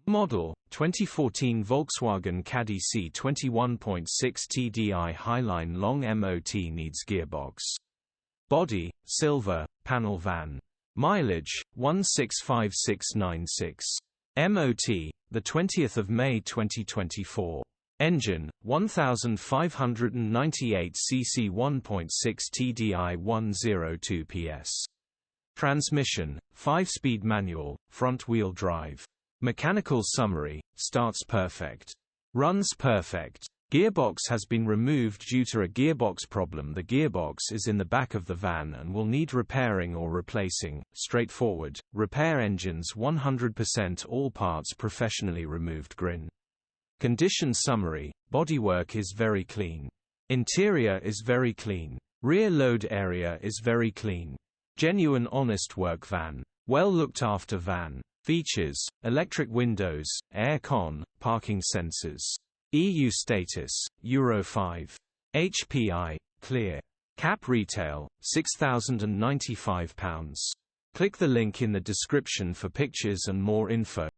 Model, 2014 Volkswagen Caddy C20 1.6 TDI Highline long MOT needs gearbox. Body, silver, panel van. Mileage, 165696. MOT, 20 May 2024. Engine, 1598 cc 1.6 TDI 102PS. Transmission, 5-speed manual, front-wheel drive. Mechanical summary, starts perfect. Runs perfect. Gearbox has been removed due to a gearbox problem. The gearbox is in the back of the van and will need repairing or replacing. Straightforward. Repair engines 100% all parts professionally removed. Grin. Condition summary, bodywork is very clean. Interior is very clean. Rear load area is very clean. Genuine honest work van. Well looked after van. Features, electric windows, air con, parking sensors. EU status, Euro 5. HPI, clear. Cap retail, £6,095. Click the link in the description for pictures and more info.